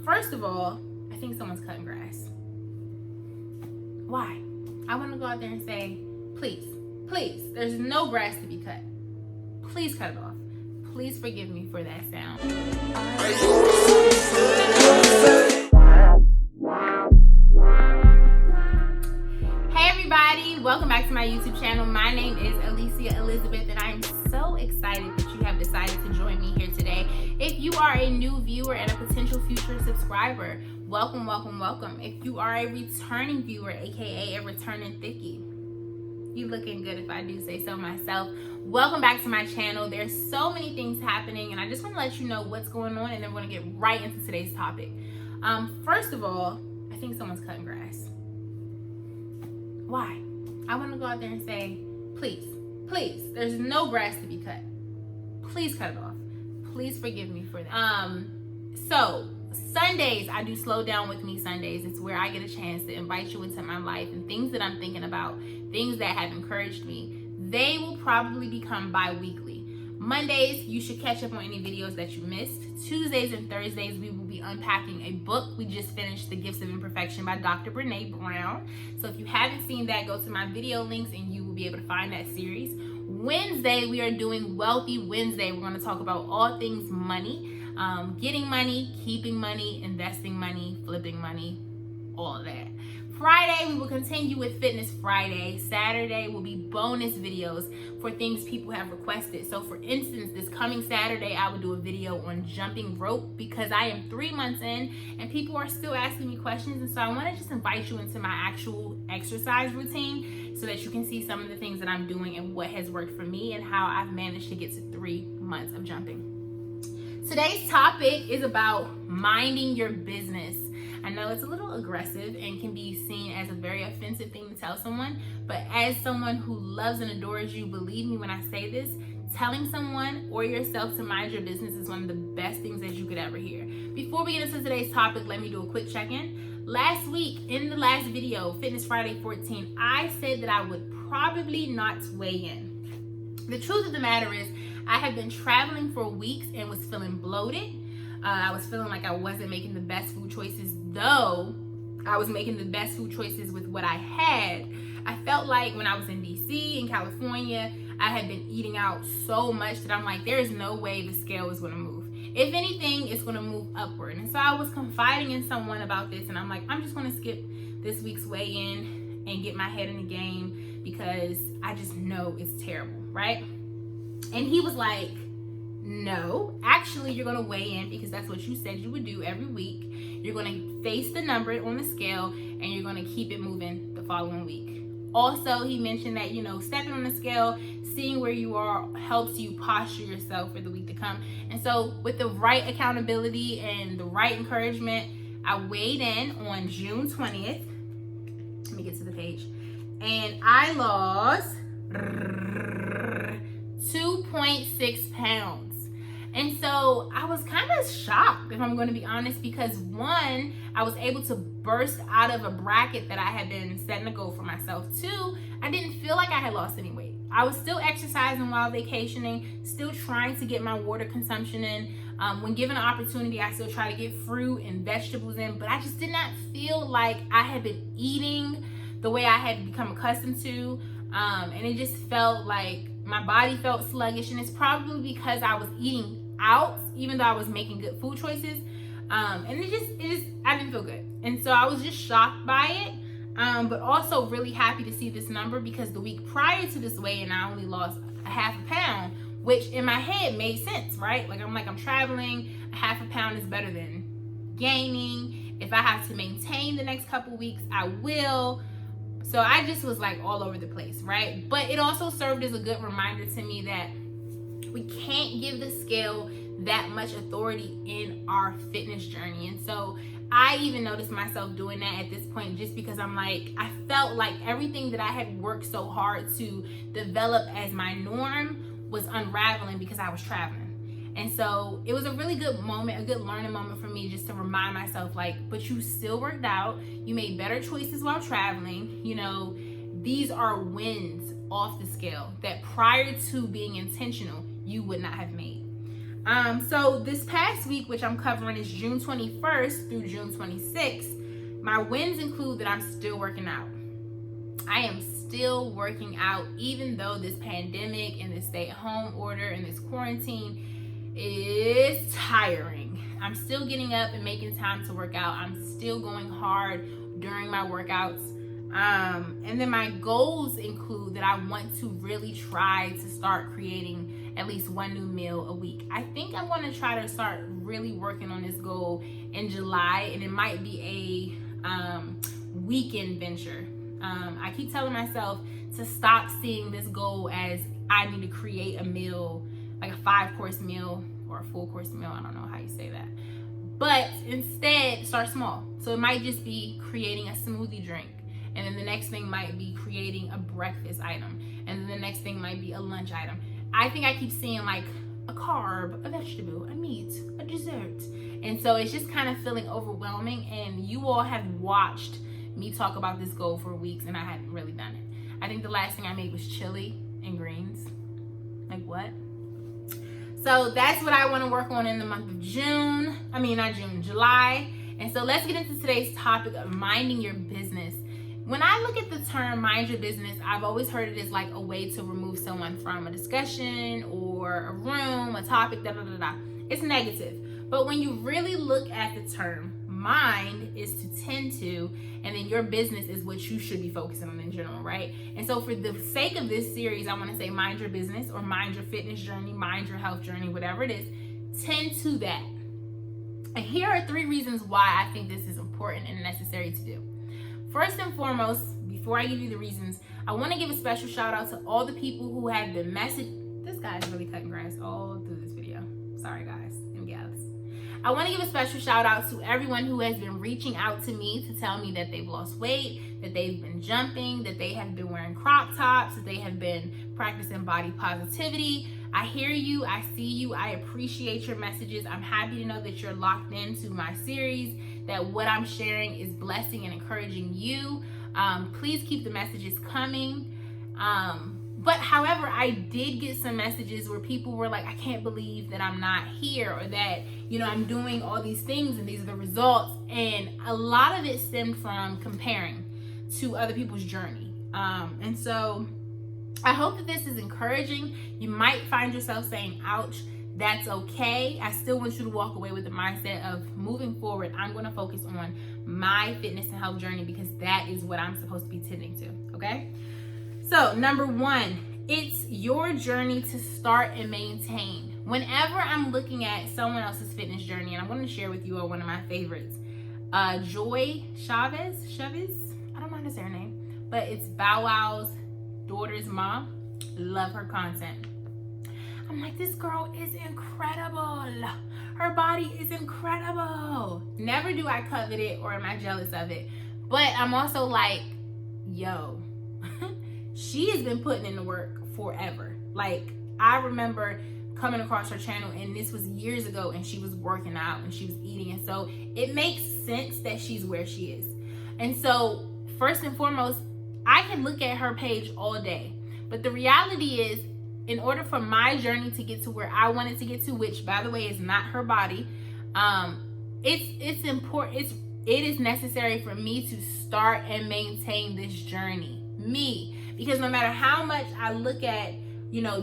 First of all, I think someone's cutting grass. Why? I want to go out there and say, please, there's no grass to be cut. Please cut it off. Please forgive me for that sound. Hey everybody, welcome back to my YouTube channel. My name is Alicia Elizabeth and I am so excited that you have decided to join me here today. If you are a new viewer and a potential future subscriber, welcome. If you are a returning viewer, aka a returning thickie, you looking good if I do say so myself. Welcome back to my channel. There's so many things happening and I just want to let you know what's going on, and then we're going to get right into today's topic. First of all, I think someone's cutting grass. Why? I want to go out there and say, please, there's no grass to be cut. Please cut it off. Please forgive me for that. So Sundays, I do Slow Down With Me Sundays. It's where I get a chance to invite you into my life and things that I'm thinking about, things that have encouraged me. They will probably become bi-weekly. Mondays, you should catch up on any videos that you missed. Tuesdays and Thursdays, we will be unpacking a book. We just finished The Gifts of Imperfection by Dr. Brene Brown. So if you haven't seen that, go to my video links and you will be able to find that series. Wednesday, we are doing Wealthy Wednesday. We're going to talk about all things money, getting money, keeping money, investing money, flipping money, all of that. Friday, we will continue with Fitness Friday. Saturday will be bonus videos for things people have requested. So for instance, this coming Saturday, I will do a video on jumping rope because I am 3 months in and people are still asking me questions. And so I want to just invite you into my actual exercise routine so that you can see some of the things that I'm doing and what has worked for me and how I've managed to get to 3 months of jumping. Today's topic is about minding your business. I know it's a little aggressive and can be seen as a very offensive thing to tell someone, but as someone who loves and adores you, believe me when I say this, telling someone or yourself to mind your business is one of the best things that you could ever hear. Before we get into today's topic, let me do a quick check-in. Last week, in the last video, Fitness Friday 14, I said that I would probably not weigh in. The truth of the matter is, I have been traveling for weeks and was feeling bloated. I was feeling like I wasn't making the best food choices, though I was making the best food choices with what I had. I felt like when I was in DC, in California, I had been eating out so much that I'm like, there's no way the scale is gonna move. If anything, it's gonna move upward. And so I was confiding in someone about this and I'm like, I'm just gonna skip this week's weigh-in and get my head in the game because I just know it's terrible, right? And he was like, no, actually you're gonna weigh in because that's what you said you would do every week. You're gonna face the number on the scale and you're gonna keep it moving the following week. Also, he mentioned that, stepping on the scale, seeing where you are helps you posture yourself for the week to come. And so with the right accountability and the right encouragement, I weighed in on June 20th. Let me get to the page. And I lost 2.6 pounds. And so I was kind of shocked, if I'm going to be honest, because one, I was able to burst out of a bracket that I had been setting a goal for myself. Two, I didn't feel like I had lost any weight. I was still exercising while vacationing, still trying to get my water consumption in. When given an opportunity, I still try to get fruit and vegetables in, but I just did not feel like I had been eating the way I had become accustomed to. And it just felt like my body felt sluggish, and it's probably because I was eating out, even though I was making good food choices. And I didn't feel good. And so I was just shocked by it, but also really happy to see this number because the week prior to this weigh-in, I only lost a half a pound, which in my head made sense, right? I'm traveling, a half a pound is better than gaining. If I have to maintain the next couple weeks, I will. So I just was like all over the place, right? But it also served as a good reminder to me that we can't give the scale that much authority in our fitness journey. And so I even noticed myself doing that at this point just because I felt like everything that I had worked so hard to develop as my norm was unraveling because I was traveling. And so it was a really good moment, a good learning moment for me just to remind myself, but you still worked out. You made better choices while traveling. These are wins off the scale that prior to being intentional, you would not have made. So this past week, which I'm covering, is June 21st through June 26th. My wins include that I'm still working out. I am still working out, even though this pandemic and this stay-at-home order and this quarantine is tiring. I'm still getting up and making time to work out. I'm still going hard during my workouts. And then my goals include that I want to really try to start creating at least one new meal a week. I think I'm going to try to start really working on this goal in July, and it might be a weekend venture. I keep telling myself to stop seeing this goal as I need to create a meal, like a 5-course meal or a full-course meal. I don't know how you say that. But instead, start small. So it might just be creating a smoothie drink. And then the next thing might be creating a breakfast item. And then the next thing might be a lunch item. I think I keep seeing like a carb, a vegetable, a meat, a dessert. And so it's just kind of feeling overwhelming. And you all have watched me talk about this goal for weeks and I hadn't really done it. I think the last thing I made was chili and greens. Like what? So that's what I want to work on in the month of July. And so let's get into today's topic of minding your business. When I look at the term mind your business, I've always heard it as like a way to remove someone from a discussion or a room, a topic, It's negative. But when you really look at the term, mind is to tend to, and then your business is what you should be focusing on in general, right? And so for the sake of this series, I want to say mind your business or mind your fitness journey, mind your health journey, whatever it is, tend to that. And here are 3 reasons why I think this is important and necessary to do. First and foremost, before I give you the reasons, I want to give a special shout out to all the people who have been This guy's really cutting grass all through this video. Sorry guys and gals. I want to give a special shout out to everyone who has been reaching out to me to tell me that they've lost weight, that they've been jumping, that they have been wearing crop tops, that they have been practicing body positivity. I hear you, I see you, I appreciate your messages. I'm happy to know that you're locked into my series, that what I'm sharing is blessing and encouraging you. Please keep the messages coming. But however, I did get some messages where people were like, I can't believe that I'm not here, or that, I'm doing all these things and these are the results. And a lot of it stemmed from comparing to other people's journey. And so I hope that this is encouraging. You might find yourself saying, ouch, that's okay. I still want you to walk away with the mindset of moving forward. I'm going to focus on my fitness and health journey because that is what I'm supposed to be tending to. Okay. So number 1, it's your journey to start and maintain. Whenever I'm looking at someone else's fitness journey, and I'm going to share with you one of my favorites, Joy Chavez, I don't know how to say her name, but it's Bow Wow's daughter's mom. Love her content. I'm like, this girl is incredible. Her body is incredible. Never do I covet it or am I jealous of it. But I'm also like, yo, she has been putting in the work forever. Like, I remember coming across her channel, and this was years ago, and she was working out and she was eating. And so it makes sense that she's where she is. And so first and foremost, I can look at her page all day. But the reality is, in order for my journey to get to where I wanted to get to, which by the way is not her body, it's important. It is necessary for me to start and maintain this journey. Because no matter how much I look at,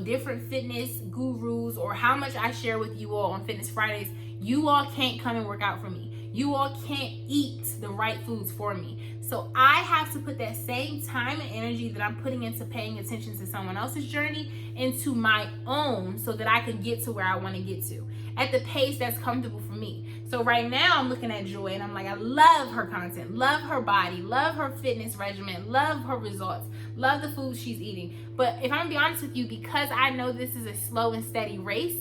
different fitness gurus or how much I share with you all on Fitness Fridays, you all can't come and work out for me. You all can't eat the right foods for me. So I have to put that same time and energy that I'm putting into paying attention to someone else's journey into my own so that I can get to where I want to get to at the pace that's comfortable for me. So right now I'm looking at Joy and I'm like, I love her content, love her body, love her fitness regimen, love her results, love the food she's eating. But if I'm gonna be honest with you, because I know this is a slow and steady race,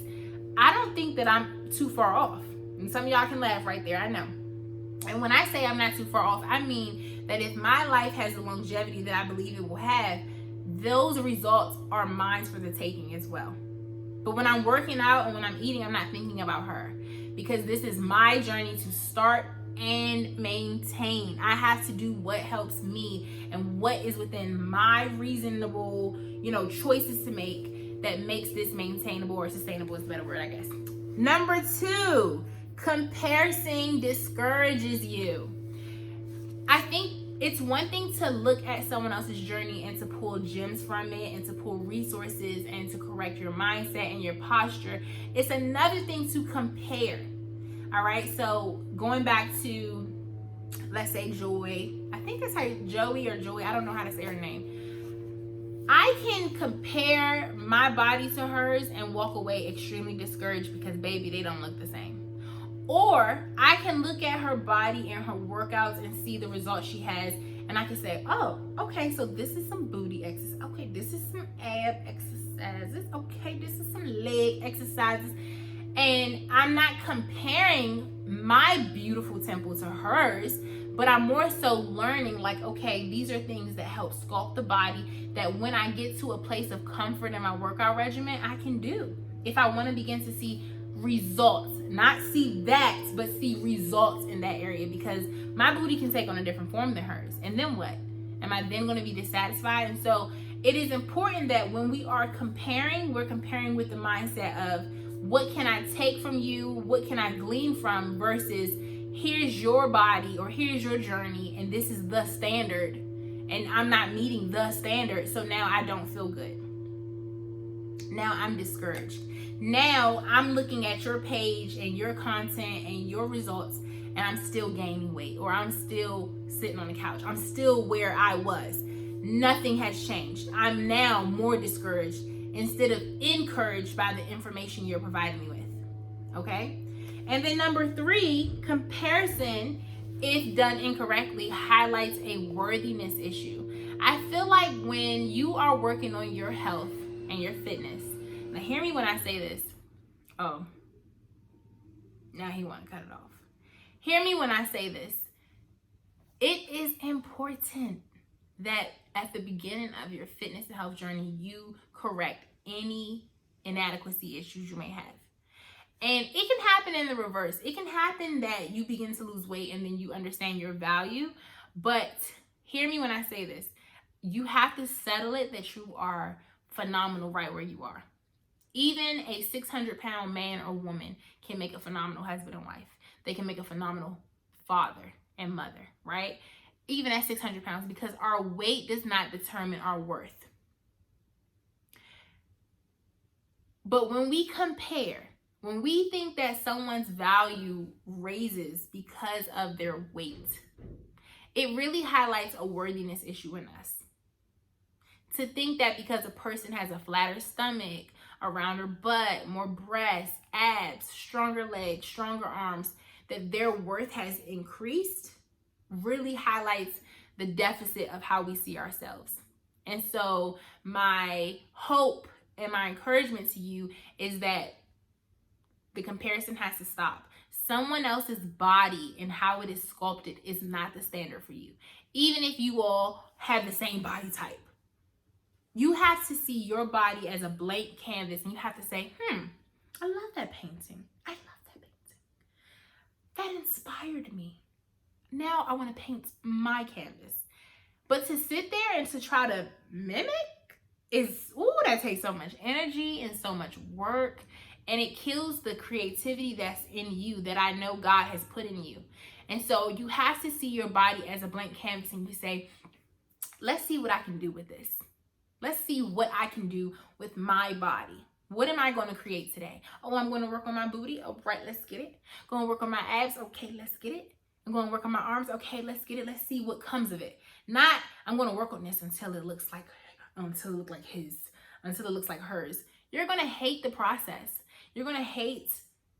I don't think that I'm too far off. And some of y'all can laugh right there, I know. And when I say I'm not too far off, I mean that if my life has the longevity that I believe it will have, those results are mine for the taking as well. But when I'm working out and when I'm eating, I'm not thinking about her, because this is my journey to start and maintain. I have to do what helps me and what is within my reasonable, choices to make that makes this maintainable, or sustainable is a better word, I guess. Number 2, comparison discourages you. I think it's one thing to look at someone else's journey and to pull gems from it and to pull resources and to correct your mindset and your posture. It's another thing to compare. All right, so going back to, let's say, Joy. I think that's how Joey or Joy. I don't know how to say her name. I can compare my body to hers and walk away extremely discouraged because, baby, they don't look the same. Or I can look at her body and her workouts and see the results she has, and I can say, oh, okay, so this is some booty exercise. Okay, this is some ab exercises. Okay, this is some leg exercises. And I'm not comparing my beautiful temple to hers, but I'm more so learning, like, okay, these are things that help sculpt the body that when I get to a place of comfort in my workout regimen, I can do. If I want to begin to see results, not see that, but see results in that area, because my booty can take on a different form than hers. And then what? Am I then going to be dissatisfied? And so it is important that when we are comparing, we're comparing with the mindset of, what can I take from you? What can I glean from? Versus, here's your body or here's your journey and this is the standard and I'm not meeting the standard. So now I don't feel good. Now I'm discouraged. Now I'm looking at your page and your content and your results and I'm still gaining weight, or I'm still sitting on the couch. I'm still where I was. Nothing has changed. I'm now more discouraged instead of encouraged by the information you're providing me with. Okay? And then number 3, comparison, if done incorrectly, highlights a worthiness issue. I feel like when you are working on your health and your fitness, now hear me when I say this. Oh, now he want to cut it off. Hear me when I say this. It is important that at the beginning of your fitness and health journey, you correct any inadequacy issues you may have. And it can happen in the reverse. It can happen that you begin to lose weight and then you understand your value. But hear me when I say this. You have to settle it that you are phenomenal right where you are. Even a 600-pound man or woman can make a phenomenal husband and wife. They can make a phenomenal father and mother, right? Even at 600 pounds, because our weight does not determine our worth. But when we compare, when we think that someone's value raises because of their weight, it really highlights a worthiness issue in us. To think that because a person has a flatter stomach, a rounder butt, more breasts, abs, stronger legs, stronger arms, that their worth has increased really highlights the deficit of how we see ourselves. And so my hope and my encouragement to you is that the comparison has to stop. Someone else's body and how it is sculpted is not the standard for you. Even if you all have the same body type. You have to see your body as a blank canvas and you have to say, I love that painting. I love that painting. That inspired me. Now I want to paint my canvas. But to sit there and to try to mimic that takes so much energy and so much work. And it kills the creativity that's in you that I know God has put in you. And so you have to see your body as a blank canvas and you say, let's see what I can do with this. Let's see what I can do with my body. What am I going to create today? Oh, I'm going to work on my booty. All right, let's get it. Going to work on my abs. Okay, let's get it. I'm going to work on my arms. Okay, let's get it. Let's see what comes of it. Not, I'm going to work on this until it looks like, until it looks like his, until it looks like hers. You're going to hate the process. You're going to hate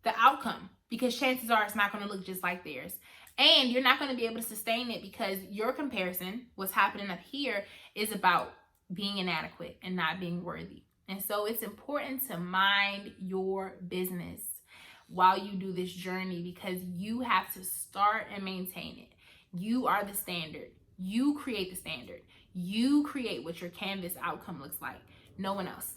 the outcome because chances are it's not going to look just like theirs. And you're not going to be able to sustain it because your comparison, what's happening up here, is about being inadequate and not being worthy. And so it's important to mind your business while you do this journey because you have to start and maintain it. You are the standard. You create the standard. You create what your canvas outcome looks like. No one else.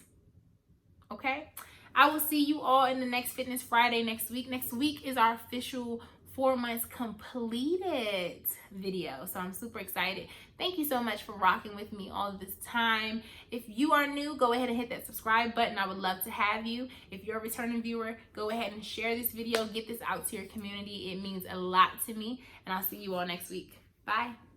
Okay? I will see you all in the next Fitness Friday next week. Next week is our official 4 months completed video. So I'm super excited. Thank you so much for rocking with me all this time. If you are new, go ahead and hit that subscribe button. I would love to have you. If you're a returning viewer, go ahead and share this video. Get this out to your community. It means a lot to me. And I'll see you all next week. Bye.